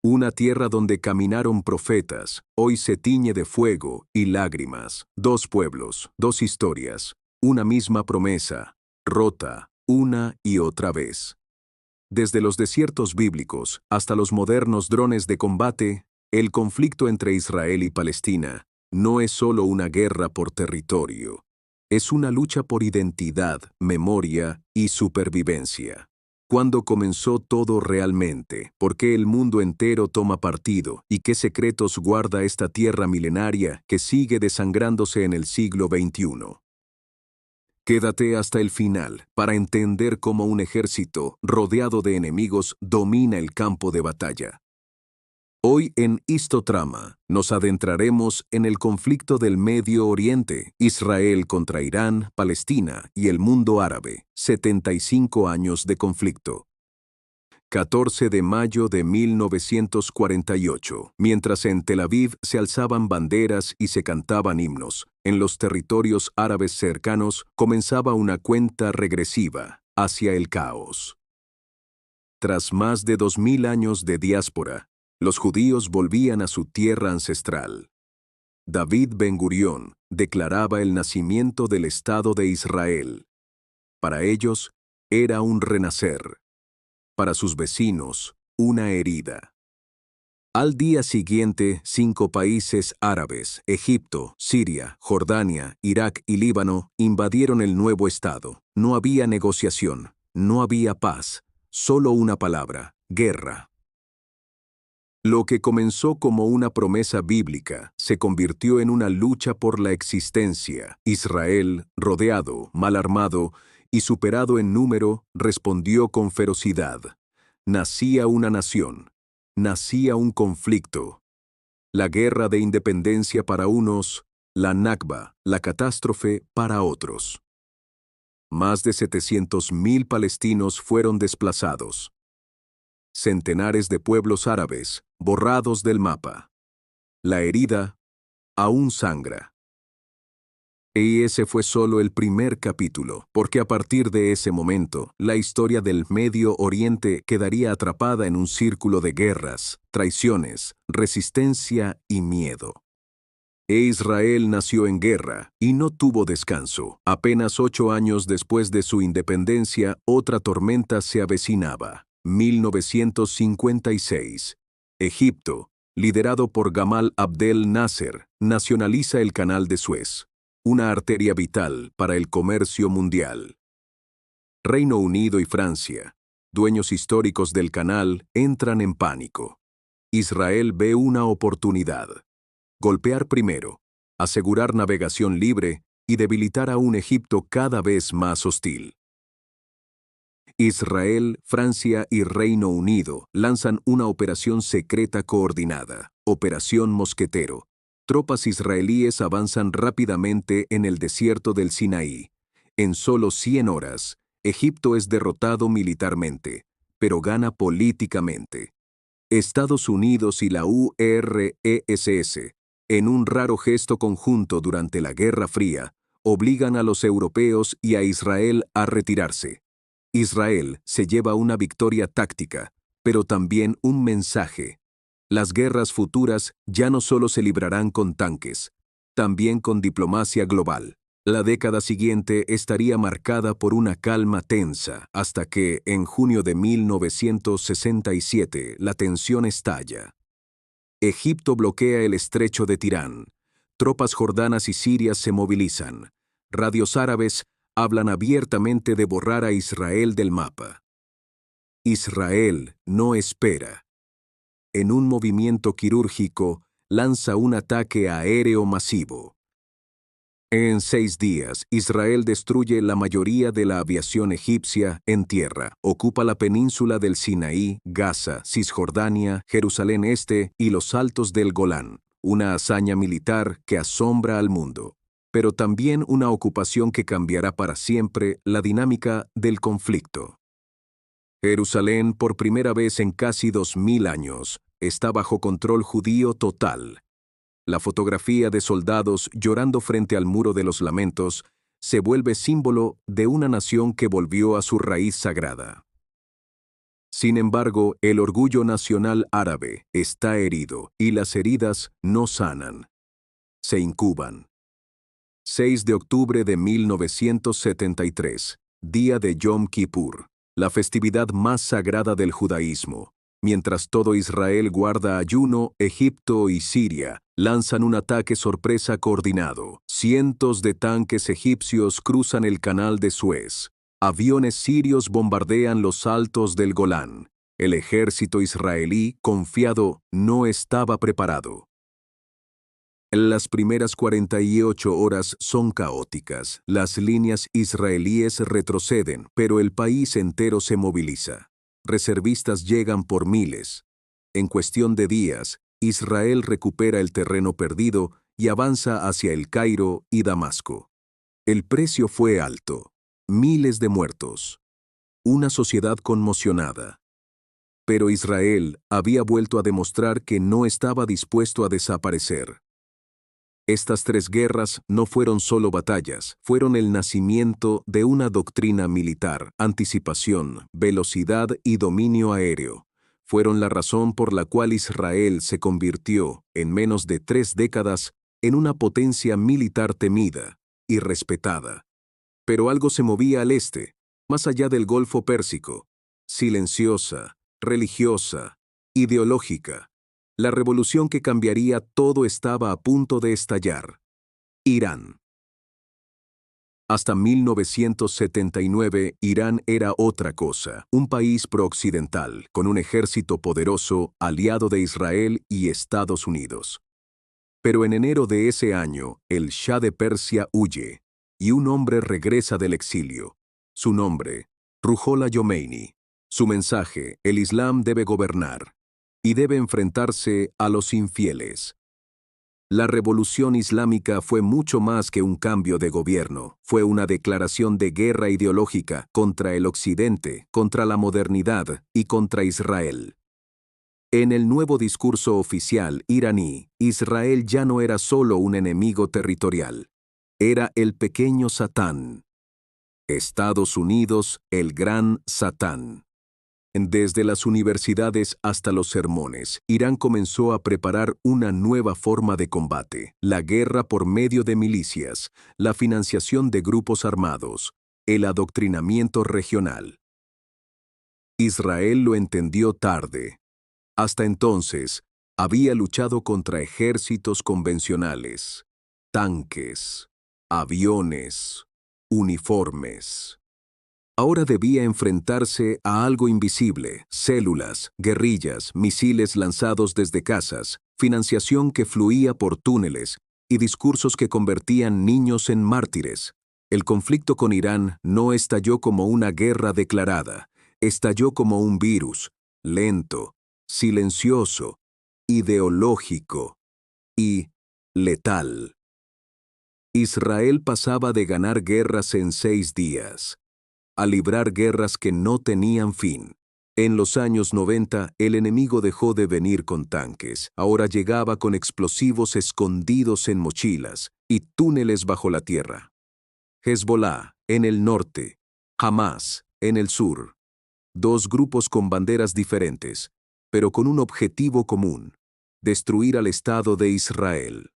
Una tierra donde caminaron profetas, hoy se tiñe de fuego y lágrimas. Dos pueblos, dos historias, una misma promesa, rota una y otra vez. Desde los desiertos bíblicos hasta los modernos drones de combate, el conflicto entre Israel y Palestina no es solo una guerra por territorio. Es una lucha por identidad, memoria y supervivencia. ¿Cuándo comenzó todo realmente? ¿Por qué el mundo entero toma partido? ¿Y qué secretos guarda esta tierra milenaria que sigue desangrándose en el siglo XXI? Quédate hasta el final para entender cómo un ejército, rodeado de enemigos, domina el campo de batalla. Hoy en Histotrama nos adentraremos en el conflicto del Medio Oriente, Israel contra Irán, Palestina y el mundo árabe, 75 años de conflicto. 14 de mayo de 1948, mientras en Tel Aviv se alzaban banderas y se cantaban himnos, en los territorios árabes cercanos comenzaba una cuenta regresiva hacia el caos. Tras más de 2000 años de diáspora, los judíos volvían a su tierra ancestral. David Ben-Gurión declaraba el nacimiento del Estado de Israel. Para ellos, era un renacer. Para sus vecinos, una herida. Al día siguiente, 5 países árabes, Egipto, Siria, Jordania, Irak y Líbano, invadieron el nuevo Estado. No había negociación, no había paz, solo una palabra: guerra. Lo que comenzó como una promesa bíblica se convirtió en una lucha por la existencia. Israel, rodeado, mal armado y superado en número, respondió con ferocidad. Nacía una nación, nacía un conflicto. La guerra de independencia para unos, la Nakba, la catástrofe para otros. Más de 700.000 palestinos fueron desplazados. Centenares de pueblos árabes, borrados del mapa. La herida aún sangra. Y ese fue solo el primer capítulo, porque a partir de ese momento, la historia del Medio Oriente quedaría atrapada en un círculo de guerras, traiciones, resistencia y miedo. Israel nació en guerra y no tuvo descanso. Apenas 8 años después de su independencia, otra tormenta se avecinaba. 1956. Egipto, liderado por Gamal Abdel Nasser, nacionaliza el Canal de Suez, una arteria vital para el comercio mundial. Reino Unido y Francia, dueños históricos del canal, entran en pánico. Israel ve una oportunidad. Golpear primero, asegurar navegación libre y debilitar a un Egipto cada vez más hostil. Israel, Francia y Reino Unido lanzan una operación secreta coordinada, Operación Mosquetero. Tropas israelíes avanzan rápidamente en el desierto del Sinaí. En solo 100 horas, Egipto es derrotado militarmente, pero gana políticamente. Estados Unidos y la URSS, en un raro gesto conjunto durante la Guerra Fría, obligan a los europeos y a Israel a retirarse. Israel se lleva una victoria táctica, pero también un mensaje. Las guerras futuras ya no solo se librarán con tanques, también con diplomacia global. La década siguiente estaría marcada por una calma tensa, hasta que, en junio de 1967, la tensión estalla. Egipto bloquea el estrecho de Tirán. Tropas jordanas y sirias se movilizan. Radios árabes hablan abiertamente de borrar a Israel del mapa. Israel no espera. En un movimiento quirúrgico, lanza un ataque aéreo masivo. En 6 días, Israel destruye la mayoría de la aviación egipcia en tierra, ocupa la península del Sinaí, Gaza, Cisjordania, Jerusalén Este y los altos del Golán, una hazaña militar que asombra al mundo, pero también una ocupación que cambiará para siempre la dinámica del conflicto. Jerusalén, por primera vez en casi 2000 años, está bajo control judío total. La fotografía de soldados llorando frente al Muro de los Lamentos se vuelve símbolo de una nación que volvió a su raíz sagrada. Sin embargo, el orgullo nacional árabe está herido y las heridas no sanan. Se incuban. 6 de octubre de 1973, día de Yom Kippur, la festividad más sagrada del judaísmo. Mientras todo Israel guarda ayuno, Egipto y Siria lanzan un ataque sorpresa coordinado. Cientos de tanques egipcios cruzan el canal de Suez. Aviones sirios bombardean los altos del Golán. El ejército israelí, confiado, no estaba preparado. Las primeras 48 horas son caóticas. Las líneas israelíes retroceden, pero el país entero se moviliza. Reservistas llegan por miles. En cuestión de días, Israel recupera el terreno perdido y avanza hacia El Cairo y Damasco. El precio fue alto. Miles de muertos. Una sociedad conmocionada. Pero Israel había vuelto a demostrar que no estaba dispuesto a desaparecer. Estas 3 guerras no fueron solo batallas, fueron el nacimiento de una doctrina militar, anticipación, velocidad y dominio aéreo. Fueron la razón por la cual Israel se convirtió, en menos de 3 décadas, en una potencia militar temida y respetada. Pero algo se movía al este, más allá del Golfo Pérsico, silenciosa, religiosa, ideológica. La revolución que cambiaría todo estaba a punto de estallar. Irán. Hasta 1979, Irán era otra cosa, un país prooccidental, con un ejército poderoso, aliado de Israel y Estados Unidos. Pero en enero de ese año, el Shah de Persia huye, y un hombre regresa del exilio. Su nombre, Ruhollah Khomeini. Su mensaje, el Islam debe gobernar. Y debe enfrentarse a los infieles. La revolución islámica fue mucho más que un cambio de gobierno, fue una declaración de guerra ideológica contra el Occidente, contra la modernidad y contra Israel. En el nuevo discurso oficial iraní, Israel ya no era solo un enemigo territorial, era el pequeño Satán. Estados Unidos, el gran Satán. Desde las universidades hasta los sermones, Irán comenzó a preparar una nueva forma de combate, la guerra por medio de milicias, la financiación de grupos armados, el adoctrinamiento regional. Israel lo entendió tarde. Hasta entonces, había luchado contra ejércitos convencionales, tanques, aviones, uniformes. Ahora debía enfrentarse a algo invisible, células, guerrillas, misiles lanzados desde casas, financiación que fluía por túneles y discursos que convertían niños en mártires. El conflicto con Irán no estalló como una guerra declarada, estalló como un virus, lento, silencioso, ideológico y letal. Israel pasaba de ganar guerras en 6 días a librar guerras que no tenían fin. En los años 90, el enemigo dejó de venir con tanques, ahora llegaba con explosivos escondidos en mochilas y túneles bajo la tierra. Hezbollah, en el norte, Hamás, en el sur. 2 grupos con banderas diferentes, pero con un objetivo común: destruir al Estado de Israel.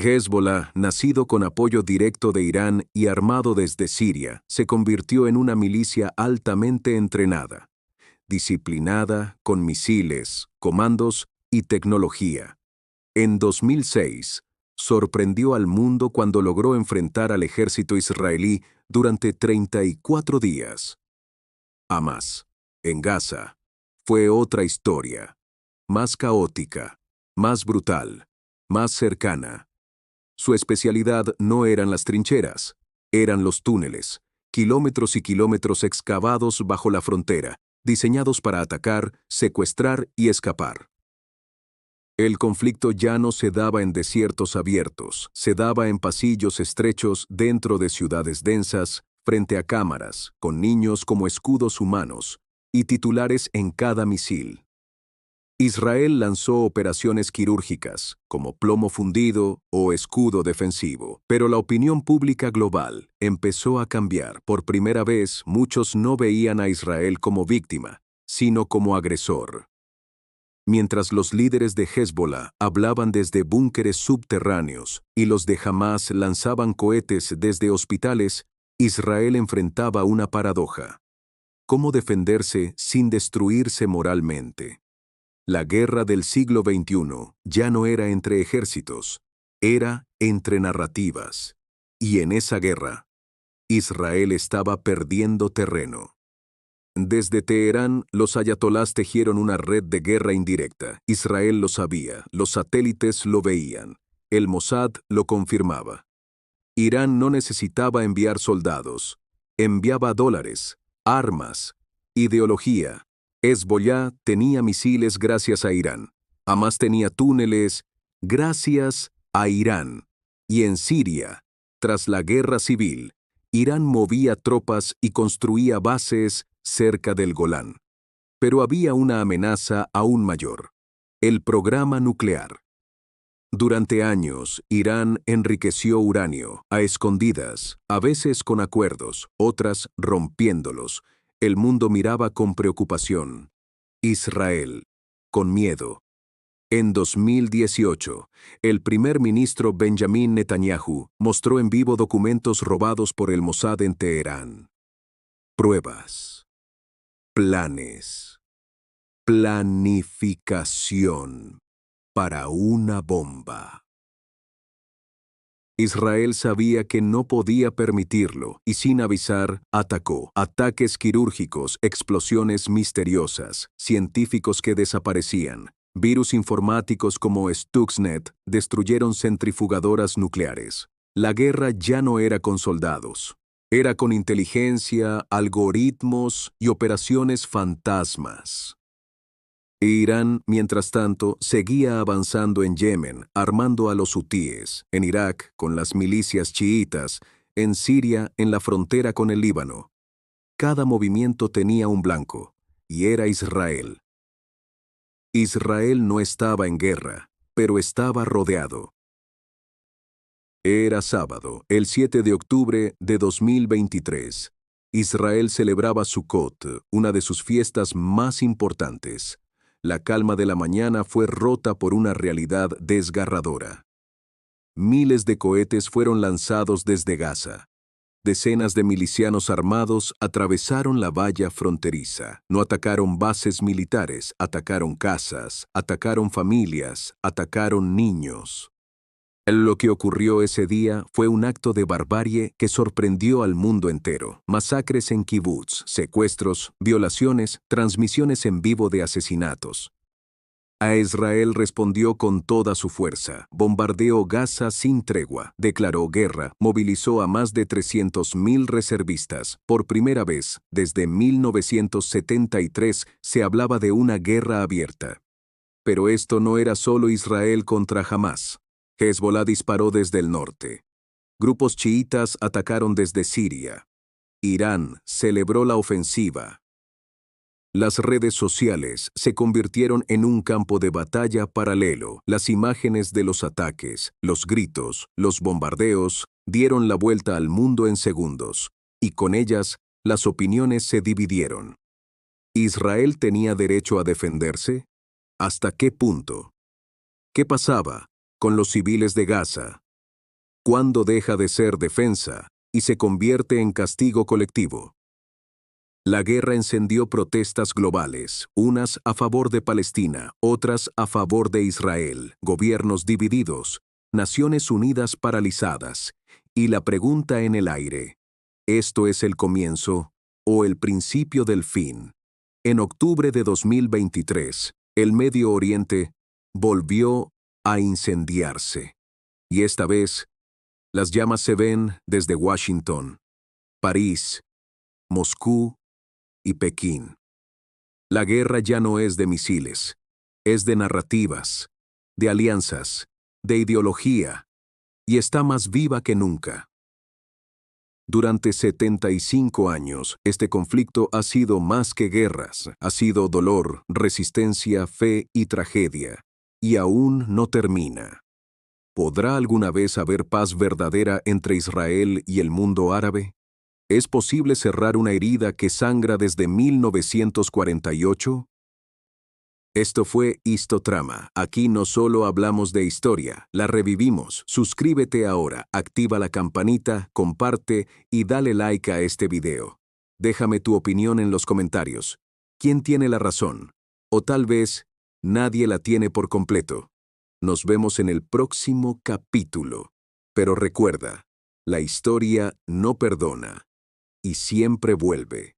Hezbollah, nacido con apoyo directo de Irán y armado desde Siria, se convirtió en una milicia altamente entrenada, disciplinada, con misiles, comandos y tecnología. En 2006, sorprendió al mundo cuando logró enfrentar al ejército israelí durante 34 días. Hamás, en Gaza, fue otra historia, más caótica, más brutal, más cercana. Su especialidad no eran las trincheras, eran los túneles, kilómetros y kilómetros excavados bajo la frontera, diseñados para atacar, secuestrar y escapar. El conflicto ya no se daba en desiertos abiertos, se daba en pasillos estrechos dentro de ciudades densas, frente a cámaras, con niños como escudos humanos, y titulares en cada misil. Israel lanzó operaciones quirúrgicas, como plomo fundido o escudo defensivo, pero la opinión pública global empezó a cambiar. Por primera vez, muchos no veían a Israel como víctima, sino como agresor. Mientras los líderes de Hezbollah hablaban desde búnkeres subterráneos y los de Hamás lanzaban cohetes desde hospitales, Israel enfrentaba una paradoja: ¿cómo defenderse sin destruirse moralmente? La guerra del siglo XXI ya no era entre ejércitos, era entre narrativas. Y en esa guerra, Israel estaba perdiendo terreno. Desde Teherán, los ayatolás tejieron una red de guerra indirecta. Israel lo sabía, los satélites lo veían, el Mossad lo confirmaba. Irán no necesitaba enviar soldados, enviaba dólares, armas, ideología. Hezbollah tenía misiles gracias a Irán. Hamás tenía túneles gracias a Irán. Y en Siria, tras la guerra civil, Irán movía tropas y construía bases cerca del Golán. Pero había una amenaza aún mayor: el programa nuclear. Durante años, Irán enriqueció uranio, a escondidas, a veces con acuerdos, otras rompiéndolos. El mundo miraba con preocupación. Israel, con miedo. En 2018, el primer ministro Benjamin Netanyahu mostró en vivo documentos robados por el Mossad en Teherán. Pruebas, planes, planificación para una bomba. Israel sabía que no podía permitirlo y sin avisar, atacó. Ataques quirúrgicos, explosiones misteriosas, científicos que desaparecían. Virus informáticos como Stuxnet destruyeron centrifugadoras nucleares. La guerra ya no era con soldados. Era con inteligencia, algoritmos y operaciones fantasmas. Irán, mientras tanto, seguía avanzando en Yemen, armando a los hutíes, en Irak, con las milicias chiitas, en Siria, en la frontera con el Líbano. Cada movimiento tenía un blanco, y era Israel. Israel no estaba en guerra, pero estaba rodeado. Era sábado, el 7 de octubre de 2023. Israel celebraba Sukkot, una de sus fiestas más importantes. La calma de la mañana fue rota por una realidad desgarradora. Miles de cohetes fueron lanzados desde Gaza. Decenas de milicianos armados atravesaron la valla fronteriza. No atacaron bases militares, atacaron casas, atacaron familias, atacaron niños. Lo que ocurrió ese día fue un acto de barbarie que sorprendió al mundo entero. Masacres en kibutz, secuestros, violaciones, transmisiones en vivo de asesinatos. A Israel respondió con toda su fuerza, bombardeó Gaza sin tregua, declaró guerra, movilizó a más de 300.000 reservistas. Por primera vez, desde 1973, se hablaba de una guerra abierta. Pero esto no era solo Israel contra Hamás. Hezbollah disparó desde el norte. Grupos chiitas atacaron desde Siria. Irán celebró la ofensiva. Las redes sociales se convirtieron en un campo de batalla paralelo. Las imágenes de los ataques, los gritos, los bombardeos, dieron la vuelta al mundo en segundos, y con ellas, las opiniones se dividieron. ¿Israel tenía derecho a defenderse? ¿Hasta qué punto? ¿Qué pasaba con los civiles de Gaza? ¿Cuándo deja de ser defensa y se convierte en castigo colectivo? La guerra encendió protestas globales, unas a favor de Palestina, otras a favor de Israel, gobiernos divididos, Naciones Unidas paralizadas, y la pregunta en el aire: ¿esto es el comienzo o el principio del fin? En octubre de 2023, el Medio Oriente volvió a incendiarse. Y esta vez, las llamas se ven desde Washington, París, Moscú y Pekín. La guerra ya no es de misiles, es de narrativas, de alianzas, de ideología, y está más viva que nunca. Durante 75 años, este conflicto ha sido más que guerras, ha sido dolor, resistencia, fe y tragedia. Y aún no termina. ¿Podrá alguna vez haber paz verdadera entre Israel y el mundo árabe? ¿Es posible cerrar una herida que sangra desde 1948? Esto fue Histotrama. Aquí no solo hablamos de historia, la revivimos. Suscríbete ahora, activa la campanita, comparte y dale like a este video. Déjame tu opinión en los comentarios. ¿Quién tiene la razón? O tal vez, nadie la tiene por completo. Nos vemos en el próximo capítulo. Pero recuerda, la historia no perdona y siempre vuelve.